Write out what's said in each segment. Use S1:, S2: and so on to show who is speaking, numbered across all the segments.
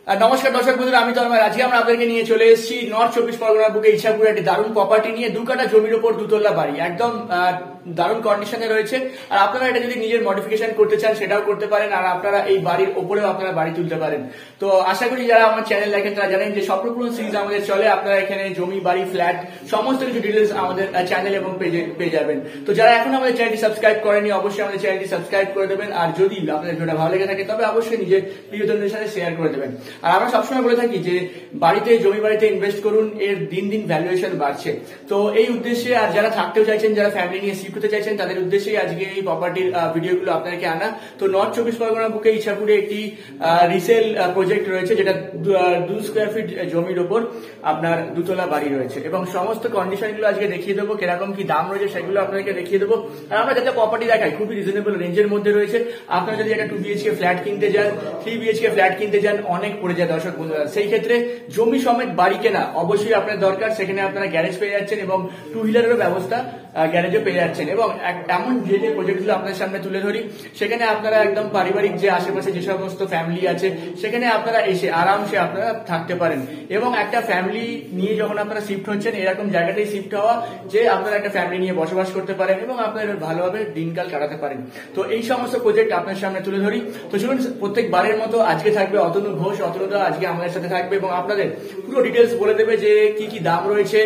S1: নমস্কার দর্শক বন্ধুরা, আমি তন্ময়। আজকে আমরা আপনাদেরকে নিয়ে চলে এসেছি নর্থ 24 পরগনার বুকে ইছাপুরে একটি দারুণ প্রপার্টি নিয়ে। 2 কাঠা জমির উপর 2 তলা বাড়ি, একদম দারুণ কন্ডিশনে রয়েছে। আর আপনারা এটা যদি নিজের মডিফিকেশন করতে চান সেটাও করতে পারেন, আর আপনারা এই বাড়ির ওপরেও আপনারা বাড়ি তুলতে পারেন। তো আশা করি যারা আমার চ্যানেল দেখেন তারা জানেন যে স্বপ্নপূরণ সিরিজ আমাদের চলে। আপনারা এখানে জমি, বাড়ি, ফ্ল্যাট সমস্ত কিছু ডিটেলস আমাদের চ্যানেল এবং পেজে পেয়ে যাবেন। তো যারা এখন আমাদের চ্যানেলটি সাবস্ক্রাইব করেনি অবশ্যই আমাদের চ্যানেলটি সাবস্ক্রাইব করে দেবেন। আর যদি আপনাদের ভিডিওটা ভালো লেগে থাকে তবে অবশ্যই নিজের প্রিয়জনদের সাথে শেয়ার করে দেবেন। আর আমরা সবসময় বলে থাকি যে জমি বাড়িতে ইনভেস্ট করুন, এর দিন দিন ভ্যালুয়েশন বাড়ছে। তো এই উদ্দেশ্যে, আর যারা থাকতেও চাইছেন, যারা ফ্যামিলি নিয়ে শিফট হতে চাইছেন তাদের উদ্দেশ্যেই আজকে এই প্রপার্টির ভিডিওগুলো আপনাদেরকে আনা। তো নর্থ 24 পরগনার বুকে ইছাপুরে একটি রিসেল প্রজেক্ট রয়েছে, যেটা 2 স্কোয়ার ফিট জমির ওপর আপনার 2 তলা বাড়ি রয়েছে, এবং সমস্ত কন্ডিশন গুলো আজকে দেখিয়ে দেবো, কিরকম কি দাম রয়েছে সেগুলো আপনাদেরকে দেখিয়ে দেবো। আর আমরা যাতে প্রপার্টি দেখাই খুবই রিজনেবল রেঞ্জের মধ্যে রয়েছে। আপনারা যদি একটা 2 BHK ফ্ল্যাট কিনতে যান, 3 BHK ফ্ল্যাট কিনতে যান, অনেক পড়ে যায় দর্শক বন্ধুরা। সেই ক্ষেত্রে জমি সমেত বাড়ি কেনা অবশ্যই আপনার দরকার। সেখানে আপনারা গ্যারেজ পেয়ে যাচ্ছেন এবং 2 হুইলারেরও ব্যবস্থা গ্যারেজে পেয়ে যাচ্ছেন। এবং এমন যে প্রজেক্টগুলো আপনার সামনে তুলে ধরি, সেখানে আপনারা একদম পারিবারিক যে আশেপাশে যে সমস্ত ফ্যামিলি আছে সেখানে আপনারা এসে আরামসে আপনারা থাকতে পারেন। এবং একটা ফ্যামিলি নিয়ে যখন আপনারা শিফট হচ্ছেন, এরকম জায়গাটাই শিফট হওয়া যে আপনারা একটা ফ্যামিলি নিয়ে বসবাস করতে পারেন এবং আপনারা ভালোভাবে দিনকাল কাটাতে পারেন। তো এই সমস্ত প্রজেক্ট আপনার সামনে তুলে ধরি। তো চলুন, প্রত্যেকবারের মতো আজকে থাকবে অতনু ঘোষ। অতনুদা আজকে আমাদের সাথে থাকবে এবং আপনাদের পুরো ডিটেলস বলে দেবে যে কি কি দাম রয়েছে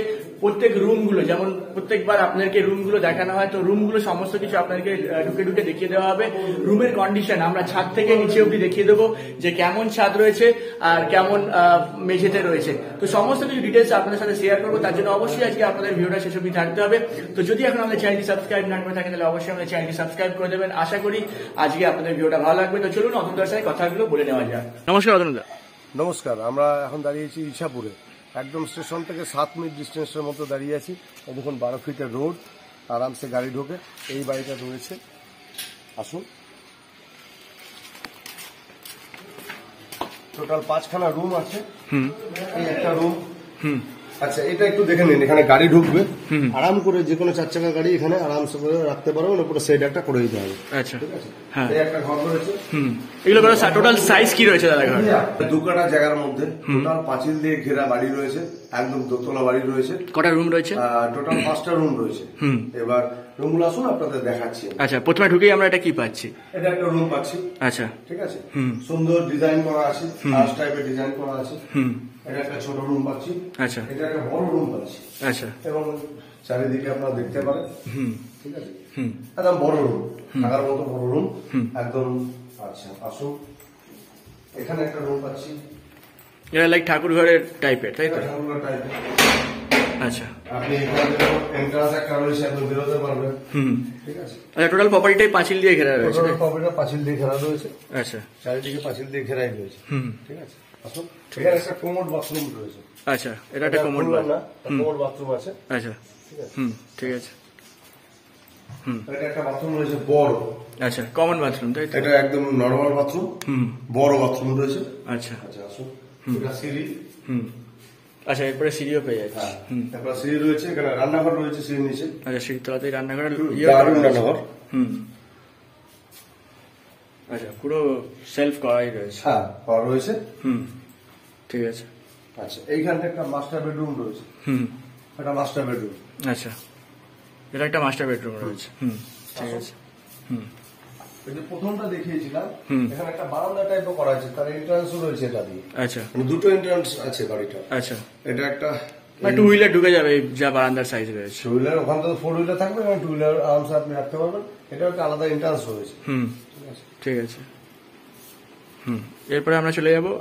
S1: প্রত্যেক রুমগুলো। যেমন প্রত্যেকবার আপনাদেরকে রুমগুলো দেখানো হয়, তো রুমগুলো সমস্ত কিছু আপনাদেরকে ঢুকে ঢুকে দেখিয়ে দেওয়া হবে। রুমের কন্ডিশন আমরা ছাদ থেকে নিচে অব্দি দেখিয়ে দেবো, যে কেমন ছাদ রয়েছে আর কেমন মেঝেতে রয়েছে। তো সমস্ত কিছু ডিটেলস আপনাদের সাথে শেয়ার করবো। তার জন্য অবশ্যই আজকে আপনাদের ভিডিওটা শেষ অব্দি থাকতে হবে। তো যদি এখন আমাদের চ্যানেলটি সাবস্ক্রাইব না করে থাকেন তাহলে অবশ্যই আমাদের চ্যানেলটি সাবস্ক্রাইব করে দেবেন। আশা করি আজকে আপনাদের ভিডিওটা ভালো লাগবে। তো চলুন অতনুদার সাথে কথাগুলো বলে নেওয়া যাক। নমস্কার অতনুদা।
S2: নমস্কার। আমরা এখন দাঁড়িয়েছি ইছাপুরে, একদম স্টেশন থেকে 7 মিনিট ডিস্টেন্সের মতো দাঁড়িয়ে আছি। দেখুন 12 ফিটের রোড, আরামসে গাড়ি ঢোকে। এই বাড়িটা রয়েছে, আসুন। টোটাল 5খানা রুম আছে। এই একটা রুম। আচ্ছা, এটা একটু দেখে নিন। এখানে গাড়ি ঢুকবে, আরাম করে যে কোনো 4 চাকা গাড়ি এখানে আরামসে করে রাখতে পারবেন। উপরে সেট একটা করে দিতে হবে।
S1: আচ্ছা,
S2: ঠিক আছে।
S1: হ্যাঁ,
S2: এই একটা ঘর রয়েছে।
S1: এগুলো টোটাল সাইজ কি রয়েছে দাদা? ঘর
S2: 2 কাঠা জায়গার মধ্যে টোটাল পাঁচিল দিয়ে ঘেরা বাড়ি রয়েছে, একদম দোতলা বাড়ি রয়েছে।
S1: কটা রুম রয়েছে?
S2: টোটাল 5টা রুম রয়েছে। এবার রুমগুলো আসুন আপনাদের দেখাচ্ছি।
S1: আচ্ছা, প্রথমে ঢুকেই আমরা এটা কি পাচ্ছি?
S2: এটা একটা রুম পাচ্ছি।
S1: আচ্ছা,
S2: ঠিক আছে। সুন্দর ডিজাইন করা আছে, আর্চ টাইপের ডিজাইন করা আছে। এটা একটা ছোট রুম পাচ্ছি।
S1: আচ্ছা,
S2: এটা একটা বড় রুম পাচ্ছি।
S1: আচ্ছা,
S2: এবং চারিদিকে আপনারা দেখতে পারেন। ঠিক আছে। একদম বড় রুম, থাকার মতো বড় রুম একদম। আচ্ছা, আসুন। এখানে একটা রুম পাচ্ছি।
S1: এটা লাইক ঠাকুর ঘরের টাইপের, তাই তো?
S2: ঠাকুর ঘর টাইপের।
S1: আচ্ছা,
S2: আপনি এখানে এন্ট্রান্স একটা রয়েছে, আপনি বেরোতে পারবেন। ঠিক আছে।
S1: আচ্ছা, টোটাল প্রপার্টিটাই পাঁচিল দিয়ে ঘেরা রয়েছে।
S2: টোটাল প্রপার্টিটা পাঁচিল দিয়ে ঘেরা রয়েছে।
S1: আচ্ছা,
S2: চারিদিকে পাঁচিল দিয়ে ঘেরাই রয়েছে। ঠিক আছে। আসুন। এখানে একটা কোমোড বাথরুম রয়েছে।
S1: আচ্ছা, এটা একটা কোমোড
S2: বাথরুম আছে।
S1: আচ্ছা, ঠিক আছে।
S2: এটা একটা বাথরুম রয়েছে বড়।
S1: আচ্ছা, কমন বাথরুম, তাই তো?
S2: এটা একদম নরমাল বাথরুম। বড় বাথরুম রয়েছে।
S1: আচ্ছা,
S2: আচ্ছা, আসুন। এটা সিঁড়ি।
S1: আচ্ছা, এরপরে সিঁড়িও পেয়ে যাচ্ছে।
S2: তারপর সিঁড়ি রয়েছে, এখানে রান্নাঘর রয়েছে সিঁড়ির নিচে।
S1: আচ্ছা, সিঁড়ির তলাতেই রান্নাঘর।
S2: দারুণ রান্নাঘর।
S1: আচ্ছা, পুরো সেলফ করাই রয়েছে।
S2: হ্যাঁ, পাওয়া রয়েছে।
S1: ঠিক আছে।
S2: আচ্ছা, এইখানটা একটা মাস্টার বেডরুম রয়েছে। একটা মাস্টার বেডরুম।
S1: আচ্ছা, এটা একটা মাস্টার বেডরুম রয়েছে। ঠিক আছে।
S2: এই যে প্রথমটা দেখিয়েছিলাম, এখানে একটা বারান্দা টাইপও করা আছে, তার এন্ট্রান্সও রয়েছে এটা দিয়ে।
S1: আচ্ছা,
S2: 2টো এন্ট্রান্স আছে বাড়িটা।
S1: আচ্ছা,
S2: এটা একটা
S1: 2 হুইলার ঢুকে যাবে যা বারান্দার সাইজ রয়েছে।
S2: 2 হুইলার, ওখান থেকে 4 হুইলার থাকবে এবং 2 হুইলার আরামসে আপনি রাখতে পারবেন। এটা একটা আলাদা এন্ট্রান্স রয়েছে।
S1: ঠিক আছে। এরপরে আমরা চলে যাবো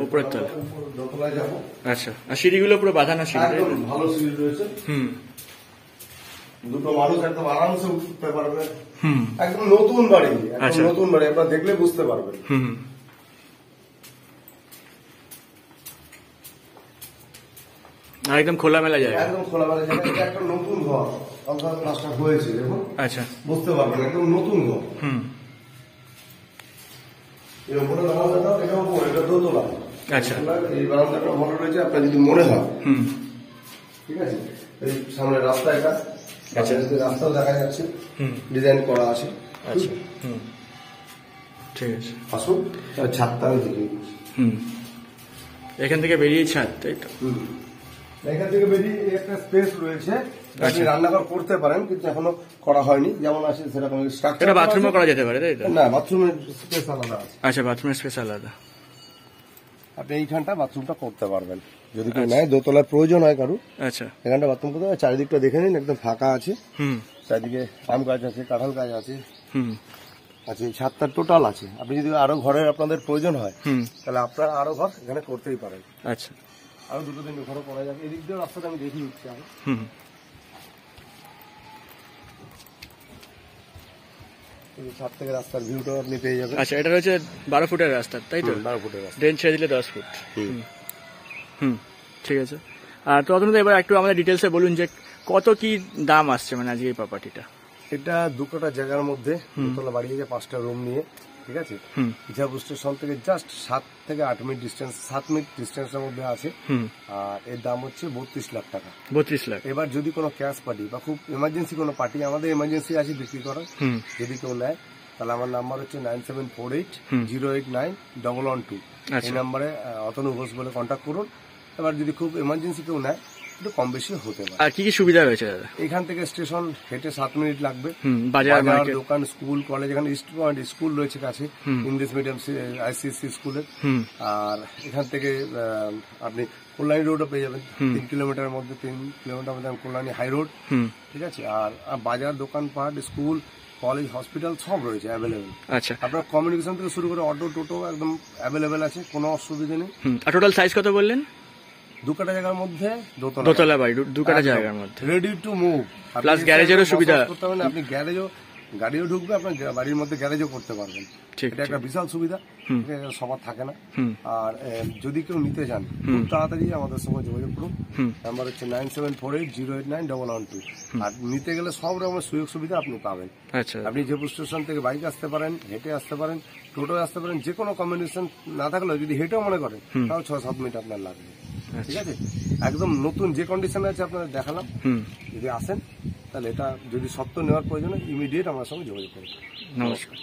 S1: উপরের তলা,
S2: দোতলায় যাবো।
S1: আচ্ছা, আর সিঁড়িগুলো পুরো বাঁধানো সিঁড়ি,
S2: একদম ভালো সিঁড়ি রয়েছে। 2টো মানুষ একদম আরামসে উঠতে পারবে। একদম নতুন বাড়ি, একদম নতুন বাড়ি, আপনারা দেখলে বুঝতে পারবেন।
S1: আর একদম খোলামেলা জায়গা,
S2: একদম খোলামেলা জায়গা। এটা একটা নতুন ঘর, অন্তত প্লাস্টার হয়েছে, দেখুন।
S1: আচ্ছা,
S2: বুঝতে পারবেন একদম নতুন ঘর। এই উপরে বারান্দাটা, এটা উপরে, এটা দোতলা।
S1: আচ্ছা,
S2: এই বারান্দাটা ভালো রয়েছে, আপনার যদি মনে হয়। ঠিক আছে। এই সামনে রাস্তা, এটা রাস্তাও দেখা যাচ্ছে, ডিজাইন করা আছে।
S1: আচ্ছা, ঠিক আছে।
S2: আসুন, ছাদটা আমি দেখিয়ে দিচ্ছি।
S1: এখান থেকে বেরিয়ে ছাদ, তাই তো?
S2: এখান থেকে বেরিয়ে একটা স্পেস রয়েছে, আপনি রান্নাঘর করতে পারেন, কিন্তু এখনো করা হয়নি। যেমন আছে সেরকম স্ট্রাকচার।
S1: এটা বাথরুমও করা যেতে পারে, তাই তো?
S2: না, বাথরুমের স্পেস আলাদা আছে।
S1: আচ্ছা, বাথরুমের স্পেস আলাদা।
S2: আপনি এইখানটা বাথরুমটা করতে পারবেন যদি কেউ নেয়, দোতলার প্রয়োজন হয় কারু।
S1: আচ্ছা,
S2: এখানটা বাথরুম করতে পারবেন। চারিদিকটা দেখে নিন, একদম ফাঁকা আছে।
S1: হুম
S2: চারিদিকে আম গাছ আছে, কাঁঠাল গাছ আছে,
S1: হুম
S2: আছে ছাদটা টোটাল আছে। আপনি যদি আরো ঘরের আপনাদের প্রয়োজন হয়,
S1: হুম
S2: তাহলে আপনার আরো ঘর এখানে করতেই পারেন।
S1: আচ্ছা,
S2: আরো দুটো তিনটে ঘরও করা যাবে। এদিক দিয়ে রাস্তাটা আমি দেখিয়ে দিচ্ছি আমি।
S1: হুম
S2: এই ছাদ থেকে রাস্তার ভিউটাও আপনি পেয়ে যাবেন।
S1: আচ্ছা, এটা রয়েছে 12 ফুটের রাস্তা, তাই তো?
S2: 12 ফুটের রাস্তা।
S1: ড্রেন ছেড়ে দিলে 10 ফুট।
S2: হুম।
S1: হুম, ঠিক আছে। আর তো অতনুদা, এবার একটু আমাদের ডিটেলসে বলুন যে কত কি দাম আসছে মানে আজকে এই প্রপার্টিটা?
S2: এটা 2 কাঠা জায়গার মধ্যে, দোতলা বাড়ি আছে, 5টা রুম নিয়ে, ঠিক আছে?
S1: হুম
S2: ইছাপুর স্টেশন থেকে জাস্ট 7 থেকে 8 মিনিট ডিস্টেন্স, 7 মিনিট ডিস্টেন্সের মধ্যে আছে।
S1: হুম
S2: আর এর দাম হচ্ছে 32 লাখ টাকা।
S1: 32 লাখ।
S2: এবার যদি কোনো ক্যাশ পার্টি বা খুব এমার্জেন্সি কোনো পার্টি, আমাদের এমার্জেন্সি আছে বিক্রি করার,
S1: হুম
S2: যদি কেউ নেয়, তাহলে আমার নাম্বার হচ্ছে 9748089112।
S1: আচ্ছা।
S2: এই নাম্বারে অতনু ঘোষ বলে কন্ট্যাক্ট করুন। এবার যদি খুব এমার্জেন্সি কেউ নেয়, একটু কম বেশি হতে পারে।
S1: আর কি কি সুবিধা রয়েছে দাদা?
S2: এখান থেকে স্টেশন হেঁটে 7 মিনিট লাগবে।
S1: বাজার, মার্কেট,
S2: দোকান, স্কুল, কলেজ, এখানে ইস্ট পয়েন্ট স্কুল রয়েছে কাছে, ইংলিশ মিডিয়াম আইসিএসসি স্কুলের। আর এখান থেকে আপনি কল্যাণী রোডও পেয়ে যাবেন, 3 কিলোমিটারের মধ্যে, 3 কিলোমিটার মধ্যে কল্যাণী হাই রোড, ঠিক আছে? আর বাজার, দোকানপাট, স্কুল, কলেজ, হসপিটাল সব রয়েছে অ্যাভেলেবেল।
S1: আচ্ছা,
S2: আপনার কমিউনিকেশন থেকে শুরু করে অটো, টোটো একদম অ্যাভেলেবেল আছে, কোনো অসুবিধা নেই।
S1: আর টোটাল সাইজ কত বললেন?
S2: 2 কাঠা জায়গার মধ্যে
S1: দোতলা বাড়ি, 2 কাঠা জায়গার মধ্যে,
S2: রেডি টু মুভ।
S1: প্লাস গ্যারেজেরও সুবিধা
S2: করতে পারবেন, আপনি গ্যারেজও, গাড়িও ঢুকবে, আপনার বাড়ির মধ্যে গ্যারেজও করতে পারবেন।
S1: ঠিক,
S2: এটা একটা বিশাল সুবিধা, সবার থাকে না।
S1: হুম
S2: আর যদি কেউ নিতে চান, খুব তাড়াতাড়ি আমাদের সঙ্গে যোগাযোগ করুন। নাম্বার হচ্ছে 9748089112। আর নিতে গেলে সব রকমের সুযোগ সুবিধা আপনি পাবেন।
S1: আচ্ছা,
S2: আপনি জয়পুর স্টেশন থেকে বাইক আসতে পারেন, হেঁটে আসতে পারেন, টোটোয় আসতে পারেন, যে কোনো কম্বিনেশন না থাকলেও যদি হেঁটেও মনে করেন, তাও 6-7 মিনিট আপনার লাগবে। ঠিক আছে? একদম নতুন যে কন্ডিশনে আছে আপনাদের দেখালাম। যদি আসেন, তাহলে এটা যদি সত্য নেওয়ার প্রয়োজন হয়, ইমিডিয়েট আমার সঙ্গে যোগাযোগ করুন।
S1: নমস্কার।